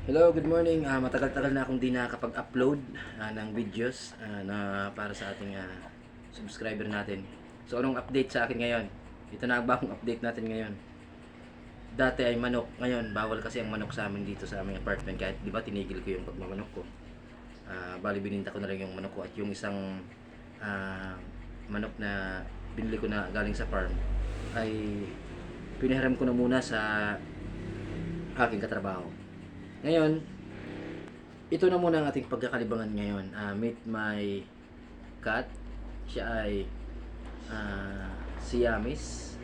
Hello, good morning. Matagal-tagal na akong di nakapag-upload ng videos na para sa ating subscriber natin. So, anong update sa akin ngayon? Ito na ang bagong update natin ngayon. Dati ay manok, ngayon bawal kasi ang manok sa amin dito sa aming apartment kahit di ba tinigil ko yung pagmamanok ko. Bali bininta ko na rin yung manok ko at yung isang manok na binili ko na galing sa farm ay pinahiram ko na muna sa aking katrabaho. Ngayon, ito na muna ang ating pagkakalibangan ngayon. Meet my cat. Siya ay Siamese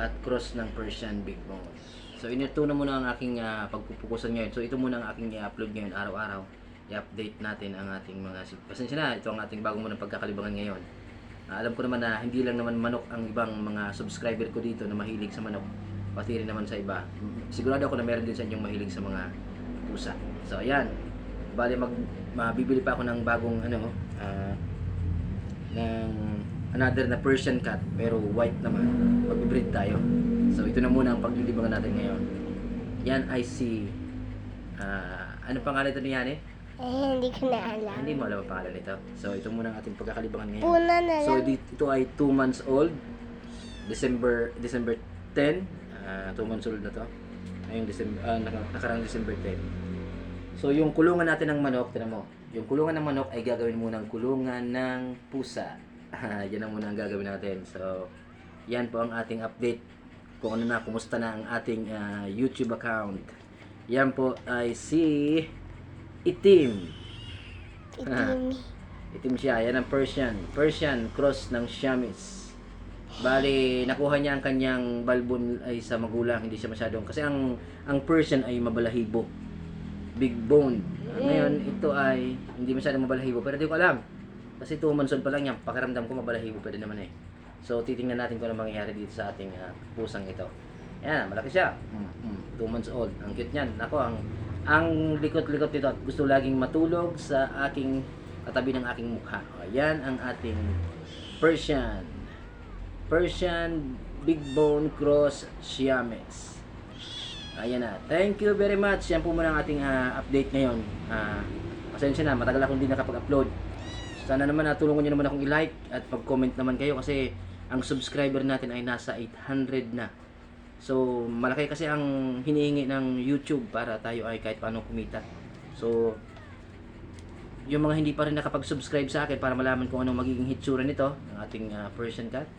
at cross ng Persian Big Bones. So, ito na muna ang aking pagpupukusan ngayon. So, ito muna ang aking i-upload ngayon araw-araw. I-update natin ang ating mga... Pasensya na, ito ang ating bagong muna pagkakalibangan ngayon. Alam ko naman na hindi lang naman manok ang ibang mga subscriber ko dito na mahilig sa manok. Pati rin naman sa iba. Sigurado ako na meron din sa inyong mahilig sa mga pusa. So, ayan. Bale, mabibili pa ako ng bagong ng another na Persian cat, pero white naman. Mag-breed tayo. So, ito na muna ang paglilibangan natin ngayon. Yan ay si... ano pangalan ito niyan eh? Hindi ko na alam. Hindi mo alam ang pangalan nito. So, ito muna ang ating pagkakalibangan ngayon. Puna na lang. So, ito ay 2 months old. December 10. 2 months old na to. Ngayong nakarang December 10. So, yung kulungan natin ng manok, tinan mo. Yung kulungan ng manok ay gagawin muna ng kulungan ng pusa. Yan ang muna ang gagawin natin. So, yan po ang ating update. Kung ano na, kumusta na ang ating YouTube account. Yan po ay si Itim. Itim. Itim siya. Yan ang Persian. Persian cross ng Siamese. Bali, nakuha niya ang kanyang balbon ay sa magulang, hindi siya masyadong kasi ang Persian ay mabalahibo. Big bone. Ngayon, ito ay hindi masyadong mabalahibo, pero hindi ko alam. Kasi 2 months old pa lang yan, pakiramdam ko mabalahibo pwede naman eh. So, titingnan natin kung ano mangyayari dito sa ating pusang ito. Ayan, malaki siya. 2 months old. Ang cute niyan. Nako, ang likot-likot nito at gusto laging matulog sa aking katabi ng aking mukha. Ayan ang ating Persian Big Bone Cross Siamese. Ayan na. Thank you very much. Yan po muna ang ating update ngayon. Pasensya na, matagal akong hindi nakapag-upload. Sana naman tulungan nyo naman akong i-like at pag-comment naman kayo kasi ang subscriber natin ay nasa 800 na. So, malaki kasi ang hinihingi ng YouTube para tayo ay kahit paano kumita. So, yung mga hindi pa rin nakapag-subscribe sa akin para malaman kung anong magiging hitsura nito, ng ating Persian cat.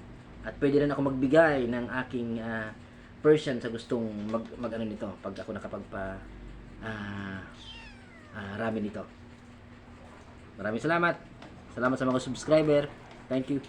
At pwede rin ako magbigay ng aking Persian sa gustong mag nito pag ako nakapagpa rami nito. Maraming salamat. Salamat sa mga subscriber. Thank you.